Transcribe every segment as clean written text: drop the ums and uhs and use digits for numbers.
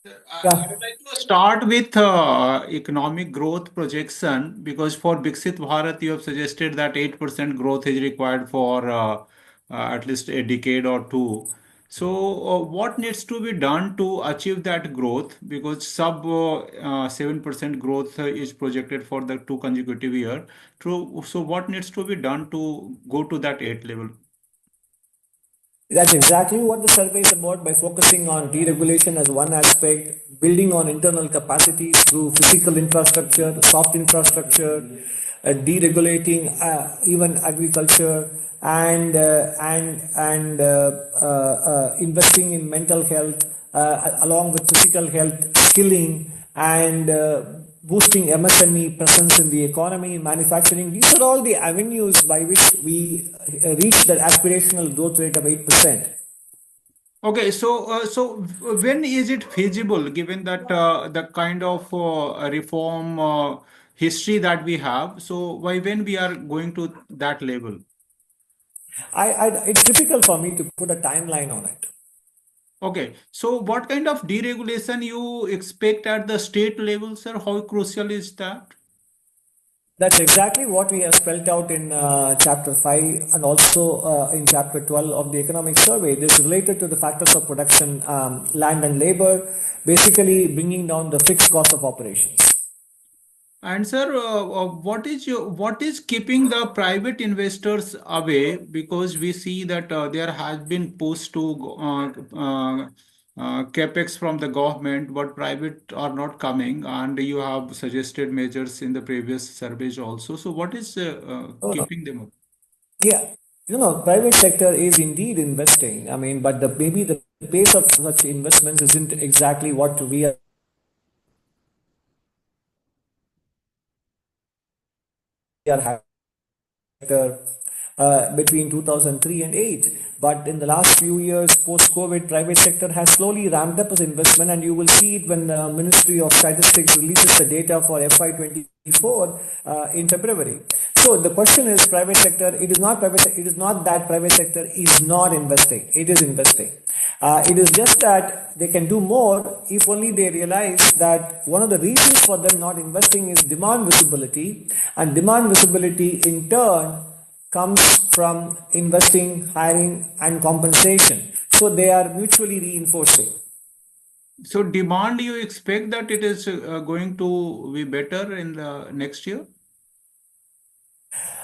Yeah, I would like to start with economic growth projection because for Viksit Bharat, you have suggested that 8% growth is required for at least a decade or two. So, what needs to be done to achieve that growth? Because sub 7% growth is projected for the two consecutive year. True. So, what needs to be done to go to that 8 level? that's exactly what the survey is about by focusing on deregulation as one aspect, building on internal capacities through physical infrastructure, soft infrastructure, deregulating even agriculture, and investing in mental health along with physical health, skilling, and boosting MSME presence in the economy, manufacturing. These are all the avenues by which we reach that aspirational growth rate of 8%. Okay, so when is it feasible, given that the kind of reform history that we have? So why when we are going to that level? It's difficult for me to put a timeline on it. Okay, so what kind of deregulation you expect at the state level, sir? How crucial is that? That's exactly what we have spelled out in chapter 5 and also in chapter 12 of the economic survey. This is related to the factors of production, land and labor, basically bringing down the fixed cost of operations. And sir, what is keeping the private investors away? Because we see that there has been push to capex from the government, but private are not coming. And you have suggested measures in the previous surveys also. So what is Oh, no. keeping them up? Yeah, private sector is indeed investing. I mean, but maybe the pace of such investments isn't exactly what we are having sector between 2003 and 8. But in the last few years, post-COVID, private sector has slowly ramped up its investment, and you will see it when the Ministry of Statistics releases the data for FY24 in February. So the question is, private sector. It is not private. It is not that private sector is not investing. It is investing. It is just that they can do more if only they realize that one of the reasons for them not investing is demand visibility, and demand visibility in turn comes from investing, hiring, and compensation. So they are mutually reinforcing. So demand, you expect that it is going to be better in the next year?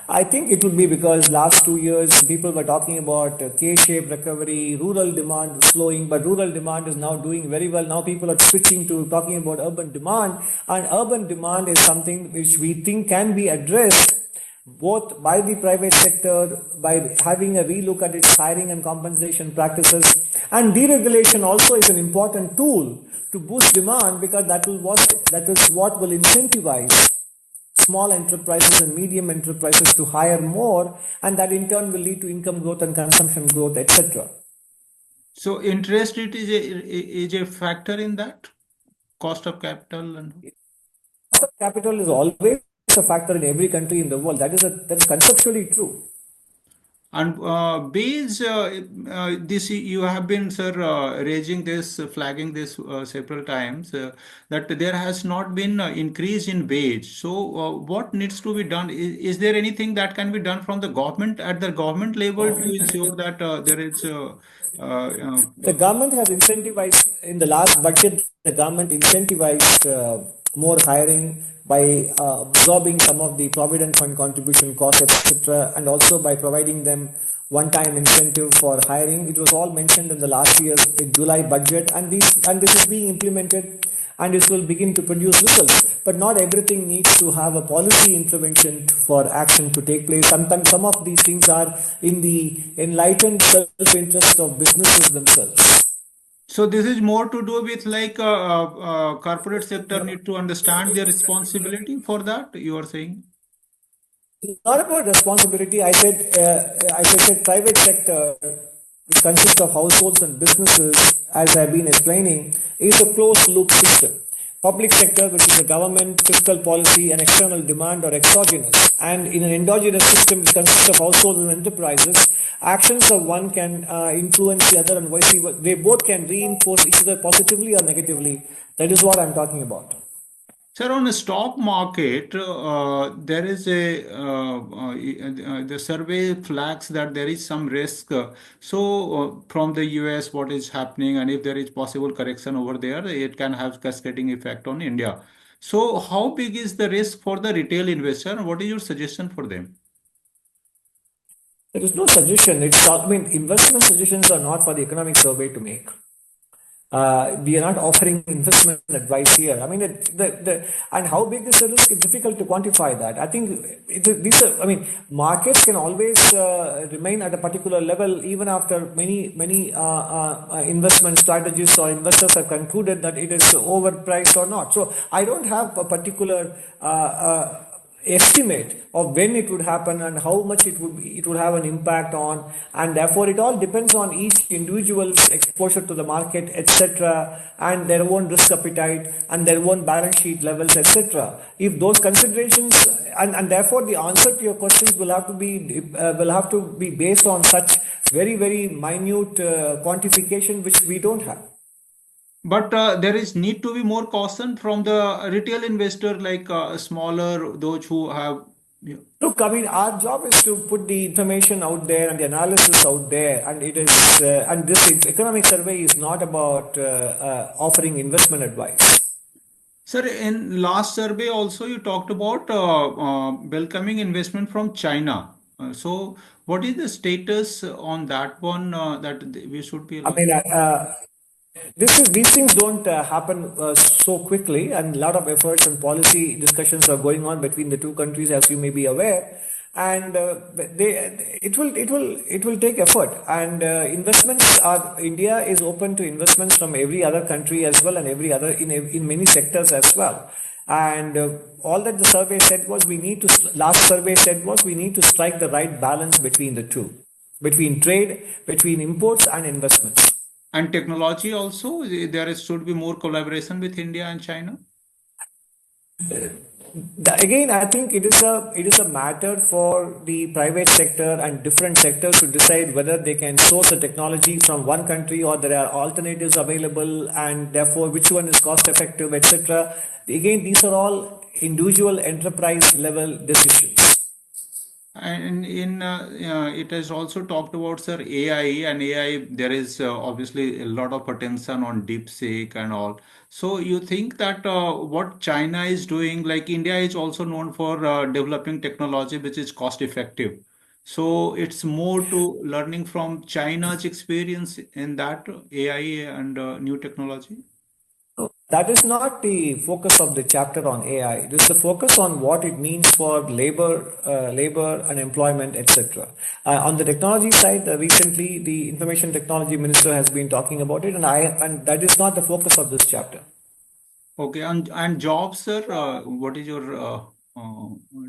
I think it would be because last 2 years people were talking about K-shaped recovery, rural demand slowing, but rural demand is now doing very well. Now people are switching to talking about urban demand, and urban demand is something which we think can be addressed both by the private sector by having a relook at its hiring and compensation practices, and deregulation also is an important tool to boost demand because that is what will incentivize small enterprises and medium enterprises to hire more, and that in turn will lead to income growth and consumption growth, etc. So interest rate is a factor in that cost of capital and Cost of capital is always a factor in every country in the world. That is conceptually true. base this you have been, sir, raising this, flagging this several times that there has not been increase in wage. So what needs to be done? Is there anything that can be done from the government at the government level to ensure that there is The government has incentivized in the last budget. The government incentivized more hiring by absorbing some of the provident fund contribution costs, etc., and also by providing them one-time incentive for hiring. It was all mentioned in the last year's July budget, and this is being implemented, and it will begin to produce results. But not everything needs to have a policy intervention for action to take place. Sometimes some of these things are in the enlightened self-interest of businesses themselves. so this is more to do with like corporate sector need to understand their responsibility for that, you are saying? It's not about responsibility. I said private sector, which consists of households and businesses, as I've been explaining, is a closed loop system. public sector, which is the government, fiscal policy, and external demand or exogenous. And in an endogenous system which consists of households and enterprises, actions of one can influence the other and vice versa. They both can reinforce each other positively or negatively. That is what I'm talking about. Sir, on the stock market, there is the survey flags that there is some risk. From the US, what is happening, and if there is possible correction over there, it can have cascading effect on India. So, how big is the risk for the retail investor, and what is your suggestion for them? There is no suggestion. I mean, investment suggestions are not for the economic survey to make. We are not offering investment advice here. I mean, and how big is the risk? It's difficult to quantify that. I think I mean, markets can always remain at a particular level even after many investment strategists or investors have concluded that it is overpriced or not. So I don't have a particular estimate of when it would happen and how much it would have an impact on, and therefore it all depends on each individual's exposure to the market, etc., and their own risk appetite and their own balance sheet levels, etc. If those considerations, and therefore the answer to your questions will have to be based on such very minute quantification which we don't have. But there is need to be more caution from the retail investor, like smaller, those who have. Yeah. Look, I mean, our job is to put the information out there and the analysis out there, and it is, and this economic survey is not about offering investment advice. Sir, in last survey also you talked about welcoming investment from China. So, what is the status on that one that we should be I allowed? mean, these things don't happen so quickly, and a lot of efforts and policy discussions are going on between the two countries, as you may be aware. And it will take effort. And investments are India is open to investments from every other country as well, and every other in many sectors as well. And all that the survey said was last survey said was we need to strike the right balance between the two, between trade, between imports and investments. And technology also, there should be more collaboration with India and China. Again, I think it is a matter for the private sector and different sectors to decide whether they can source a technology from one country or there are alternatives available, and therefore which one is cost effective, etc. Again, these are all individual enterprise level decisions. And it has also talked about, sir, AI, and AI. There is obviously a lot of attention on DeepSeek and all. So you think that what China is doing, like India is also known for developing technology which is cost effective. So it's more to learning from China's experience in that AI and new technology. That is not the focus of the chapter on AI. It is the focus on what it means for labor and employment, etc. On the technology side, recently the information technology minister has been talking about it, and that is not the focus of this chapter. Okay, and jobs, sir. What is your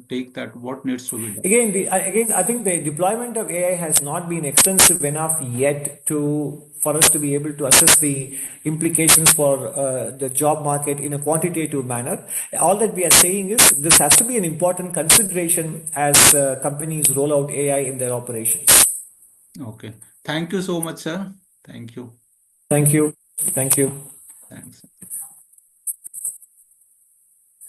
take that what needs to be done? Again, I think the deployment of AI has not been extensive enough yet for us to be able to assess the implications for the job market in a quantitative manner. All that we are saying is this has to be an important consideration as companies roll out AI in their operations. Okay. Thank you so much, sir. Thank you. Thank you. Thank you. Thanks.